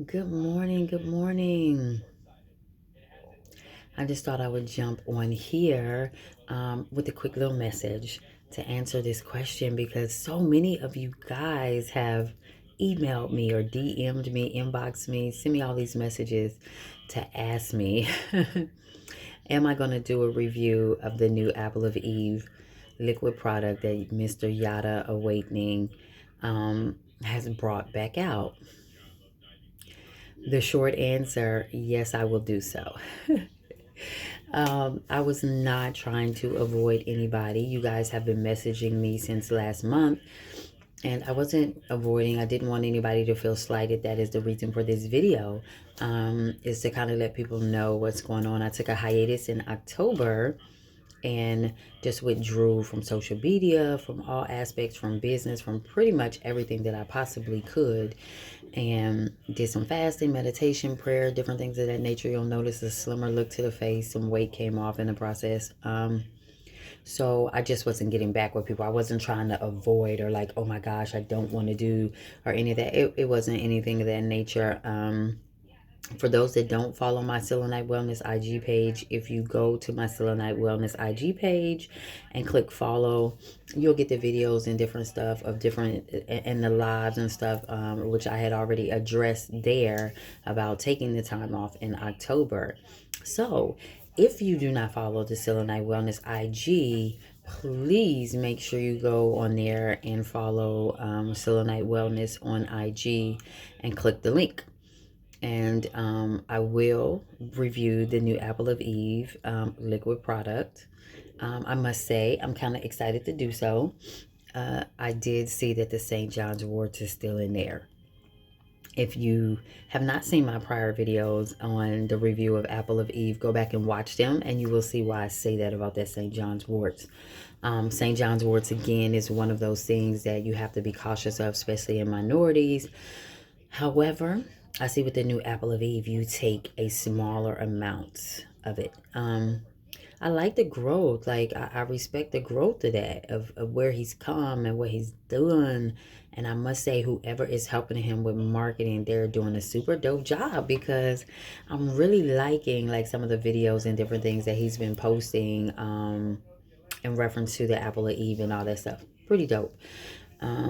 Good morning. Good morning. I just thought I would jump on here with a quick little message to answer this question because so many of you guys have emailed me or DM'd me, inboxed me, sent me all these messages to ask me, am I going to do a review of the new Apple of Eve liquid product that Mr. Yada Awakening has brought back out? The short answer, yes, I will do so. I was not trying to avoid anybody. You guys have been messaging me since last month, and I wasn't avoiding. I didn't want anybody to feel slighted. That is the reason for this video, is to kind of let people know what's going on. I took a hiatus in October and just withdrew from social media, from all aspects, from business, from pretty much everything that I possibly could, and did some fasting, meditation, prayer, different things of that nature. You'll notice a slimmer look to the face. Some weight came off in the process. So I just wasn't getting back with people. I wasn't trying to avoid or like, oh my gosh, I don't want to do or any of that. It wasn't anything of that nature. For those that don't follow my Selenite Wellness IG page, if you go to my Selenite Wellness IG page and click follow, you'll get the videos and different stuff of different and the lives and stuff, which I had already addressed there about taking the time off in October. So if you do not follow the Selenite Wellness IG, please make sure you go on there and follow Selenite Wellness on IG and click the link. And I will review the new Apple of Eve liquid product. I must say, I'm kind of excited to do so. I did see that the St. John's wort is still in there. If you have not seen my prior videos on the review of Apple of Eve, go back and watch them, and you will see why I say that about that St. John's wort. St. John's wort, again, is one of those things that you have to be cautious of, especially in minorities. However, I see with the new Apple of Eve, you take a smaller amount of it. I like the growth. Like, I respect the growth of that, of where he's come and what he's done. And I must say, whoever is helping him with marketing, they're doing a super dope job because I'm really liking like some of the videos and different things that he's been posting in reference to the Apple of Eve and all that stuff. Pretty dope.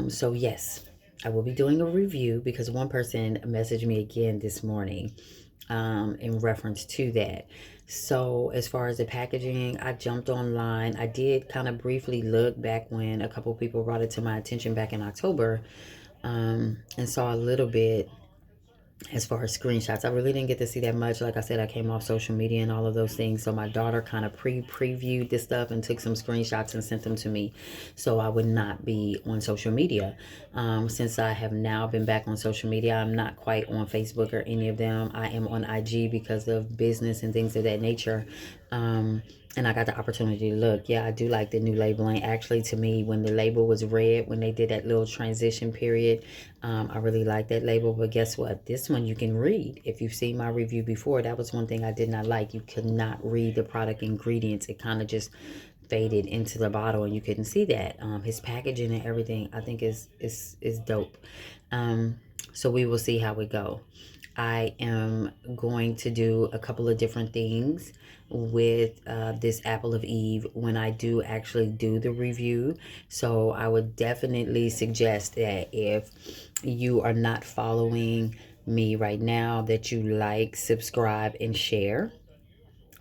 So yes, I will be doing a review because one person messaged me again this morning in reference to that. So as far as the packaging, I jumped online. I did kind of briefly look back when a couple people brought it to my attention back in October, and saw a little bit as far as screenshots. I really didn't get to see that much. Like I said, I came off social media and all of those things. So my daughter kind of previewed this stuff and took some screenshots and sent them to me. So I would not be on social media. Since I have now been back on social media, I'm not quite on Facebook or any of them. I am on IG because of business and things of that nature. And I got the opportunity to look. Yeah, I do like the new labeling. Actually, to me, when the label was red, when they did that little transition period, I really like that label. But guess what? This one you can read. If you've seen my review before, that was one thing I did not like. You could not read the product ingredients. It kind of just faded into the bottle and you couldn't see that. His packaging and everything, I think is dope. So we will see how we go. I am going to do a couple of different things with this Apple of Eve when I do actually do the review. So I would definitely suggest that if you are not following me right now, that you like, subscribe, and share,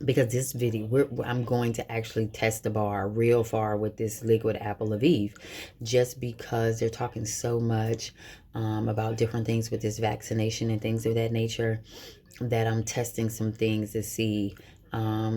because this video I'm going to actually test the bar real far with this liquid Apple of Eve, just because they're talking so much about different things with this vaccination and things of that nature, that I'm testing some things to see.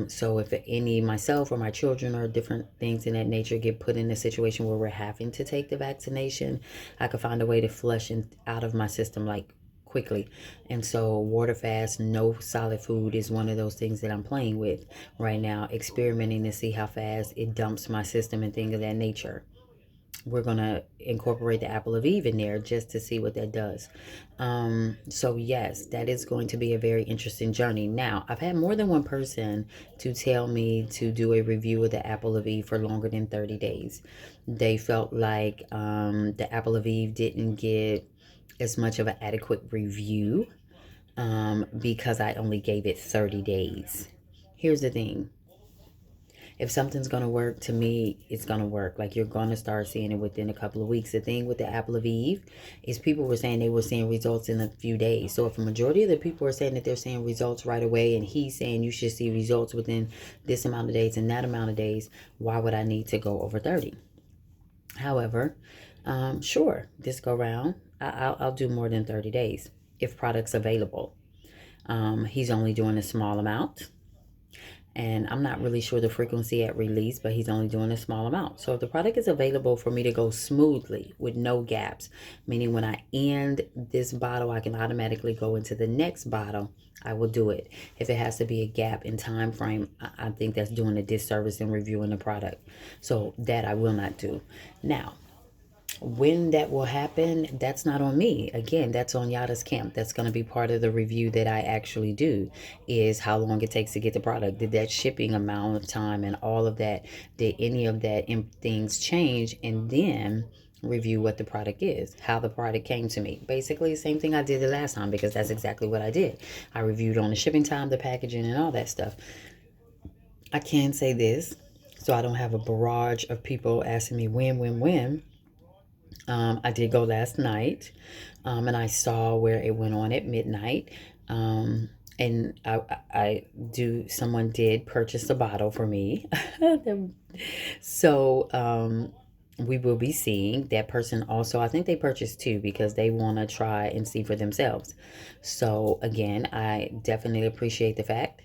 So if any myself or my children or different things in that nature get put in a situation where we're having to take the vaccination, I could find a way to flush out of my system like quickly. And so water fast, no solid food is one of those things that I'm playing with right now, experimenting to see how fast it dumps my system and things of that nature. We're going to incorporate the Apple of Eve in there just to see what that does. So yes, that is going to be a very interesting journey. Now, I've had more than one person to tell me to do a review of the Apple of Eve for longer than 30 days. They felt like the Apple of Eve didn't get as much of an adequate review because I only gave it 30 days. Here's the thing. If something's going to work, to me, it's going to work. Like, you're going to start seeing it within a couple of weeks. The thing with the apple of Eve is people were saying they were seeing results in a few days. So if a majority of the people are saying that they're seeing results right away, and he's saying you should see results within this amount of days and that amount of days, why would I need to go over 30? However, sure, this go round, I'll do more than 30 days if product's available. He's only doing a small amount. And I'm not really sure the frequency at release, but he's only doing a small amount. So if the product is available for me to go smoothly with no gaps, meaning when I end this bottle, I can automatically go into the next bottle, I will do it. If it has to be a gap in time frame, I think that's doing a disservice in reviewing the product. So that I will not do. Now, when that will happen, that's not on me. Again, that's on Yada's camp. That's going to be part of the review that I actually do, is how long it takes to get the product. Did that shipping amount of time and all of that, did any of that things change? And then review what the product is, how the product came to me. Basically the same thing I did the last time, because that's exactly what I did. I reviewed on the shipping time, the packaging, and all that stuff. I can say this, so I don't have a barrage of people asking me when. I did go last night, and I saw where it went on at midnight. And someone did purchase a bottle for me. So, we will be seeing that person also. I think they purchased two because they want to try and see for themselves. So again, I definitely appreciate the fact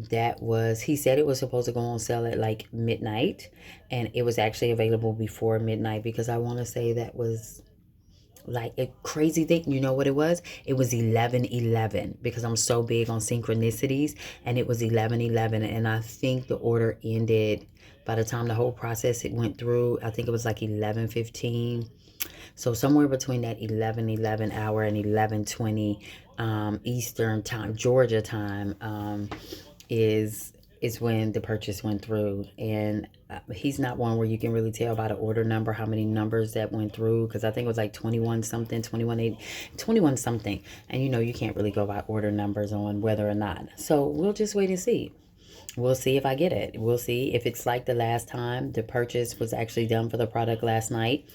he said it was supposed to go on sale at like midnight, and it was actually available before midnight, because I want to say that was like a crazy thing. You know what it was? It was 11:11, because I'm so big on synchronicities, and it was 11:11, and I think the order ended by the time the whole process it went through. I think it was like 11:15. So somewhere between that 11:11 hour and 11:20 Eastern time, Georgia time, is when the purchase went through. And he's not one where you can really tell by the order number how many numbers that went through, because I think it was like 21 something, 21 something, and you can't really go by order numbers on whether or not. So we'll just wait and see. We'll see if I get it. We'll see if it's like the last time. The purchase was actually done for the product last night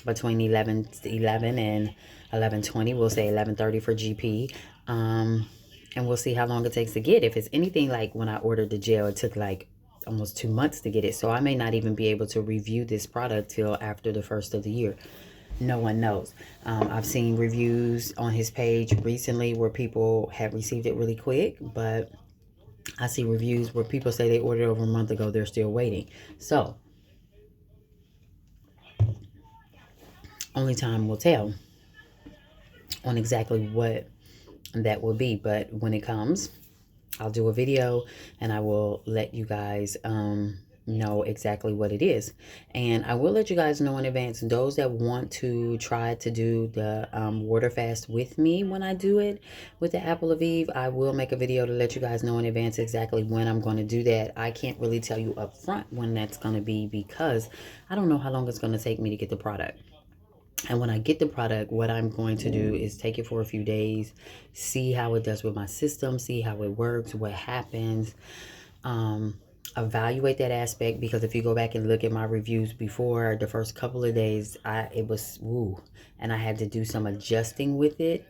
between 11 and 11:20. We'll say 11:30 for GP. And we'll see how long it takes to get. If it's anything like when I ordered the gel, it took like almost 2 months to get it. So I may not even be able to review this product till after the first of the year. No one knows. I've seen reviews on his page recently where people have received it really quick, but I see reviews where people say they ordered over a month ago, they're still waiting. So only time will tell on exactly what that will be. But when it comes, I'll do a video and I will let you guys know exactly what it is. And I will let you guys know in advance, those that want to try to do the water fast with me when I do it with the apple of Eve, I will make a video to let you guys know in advance exactly when I'm going to do that. I can't really tell you up front when that's going to be, because I don't know how long it's going to take me to get the product. And when I get the product, what I'm going to do is take it for a few days, see how it does with my system, see how it works, what happens, evaluate that aspect. Because if you go back and look at my reviews before, the first couple of days, it was woo, and I had to do some adjusting with it.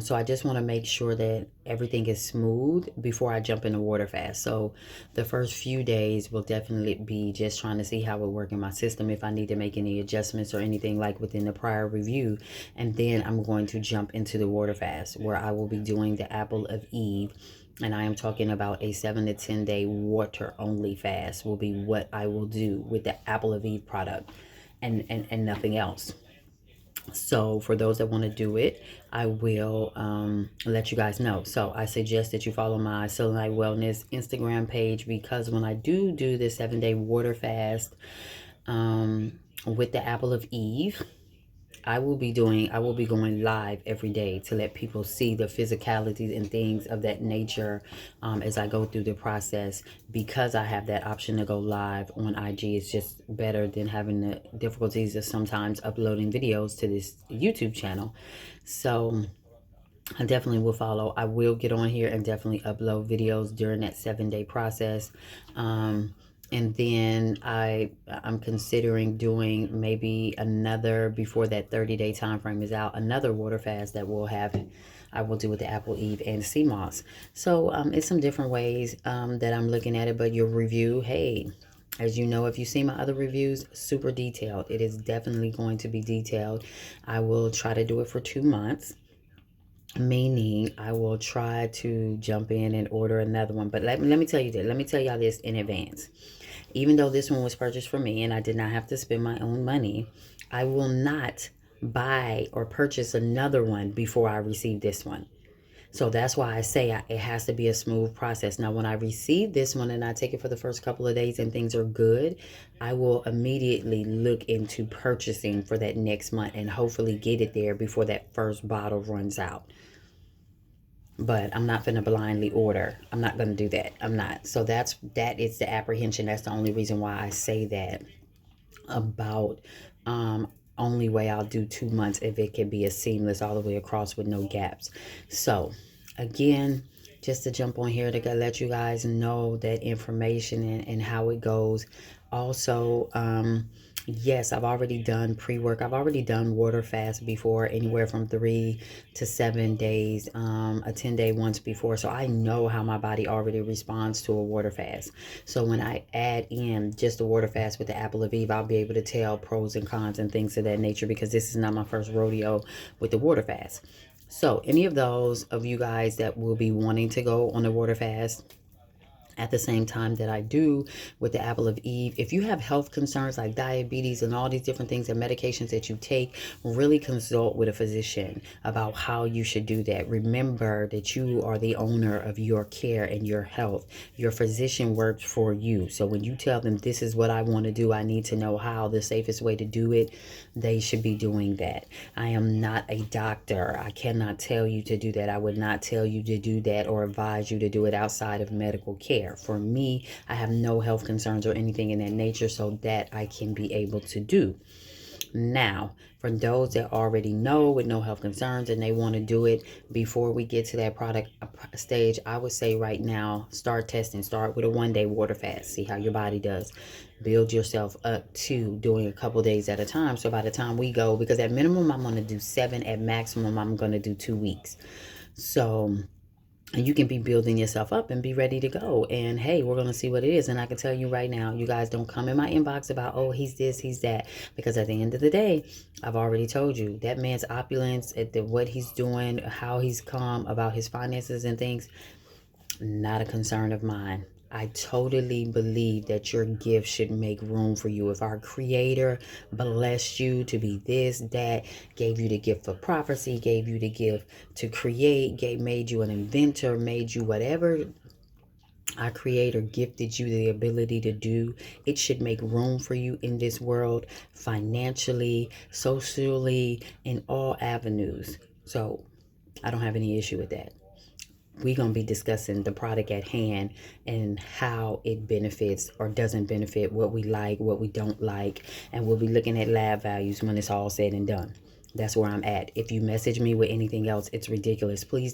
So I just want to make sure that everything is smooth before I jump in the water fast. So the first few days will definitely be just trying to see how it works in my system, if I need to make any adjustments or anything like within the prior review. And then I'm going to jump into the water fast, where I will be doing the apple of Eve. And I am talking about a 7 to 10 day water only fast will be what I will do with the apple of Eve product, and nothing else. So for those that want to do it, I will let you guys know. So I suggest that you follow my Selenite Wellness Instagram page, because when I do the 7-day water fast with the apple of Eve, I will be going live every day to let people see the physicalities and things of that nature as I go through the process, because I have that option to go live on IG. It's just better than having the difficulties of sometimes uploading videos to this YouTube channel. So I definitely will follow. I will get on here and definitely upload videos during that 7-day process. And then I'm considering doing maybe another, before that 30-day time frame is out, another water fast that I will do with the apple eve and sea moss. So it's some different ways that I'm looking at it. But your review, hey, as you know, if you see my other reviews, super detailed. It is definitely going to be detailed. I will try to do it for 2 months. Meaning, I will try to jump in and order another one. But let me tell you this. Let me tell y'all this in advance. Even though this one was purchased for me and I did not have to spend my own money, I will not buy or purchase another one before I receive this one. So that's why I say it has to be a smooth process. Now, when I receive this one and I take it for the first couple of days and things are good, I will immediately look into purchasing for that next month and hopefully get it there before that first bottle runs out. But I'm not going to blindly order. I'm not going to do that. I'm not. So that is the apprehension. That's the only reason why I say that about only way I'll do 2 months if it can be a seamless all the way across with no gaps. So again, just to jump on here to let you guys know that information and how it goes. Also, yes, I've already done pre-work. I've already done water fast before, anywhere from 3 to 7 days, a 10-day once before. So I know how my body already responds to a water fast. So when I add in just the water fast with the apple of eve, I'll be able to tell pros and cons and things of that nature, because this is not my first rodeo with the water fast. So any of those of you guys that will be wanting to go on the water fast at the same time that I do with the apple of eve, if you have health concerns like diabetes and all these different things and medications that you take, really consult with a physician about how you should do that. Remember that you are the owner of your care and your health. Your physician works for you. So when you tell them, this is what I want to do, I need to know how the safest way to do it, they should be doing that. I am not a doctor. I cannot tell you to do that. I would not tell you to do that or advise you to do it outside of medical care. For me, I have no health concerns or anything in that nature, so that I can be able to do. Now, for those that already know with no health concerns and they want to do it before we get to that product stage, I would say right now, start testing. Start with a 1-day water fast. See how your body does. Build yourself up to doing a couple days at a time. So by the time we go, because at minimum, I'm going to do 7. At maximum, I'm going to do 2 weeks. So and you can be building yourself up and be ready to go. And hey, we're going to see what it is. And I can tell you right now, you guys don't come in my inbox about, oh, he's this, he's that. Because at the end of the day, I've already told you that man's opulence, what he's doing, how he's come about his finances and things, not a concern of mine. I totally believe that your gift should make room for you. If our Creator blessed you to be this, that, gave you the gift of prophecy, gave you the gift to create, made you an inventor, made you whatever our Creator gifted you the ability to do, it should make room for you in this world, financially, socially, in all avenues. So I don't have any issue with that. We're going to be discussing the product at hand and how it benefits or doesn't benefit, what we like, what we don't like, and we'll be looking at lab values when it's all said and done. That's where I'm at. If you message me with anything else, it's ridiculous. Please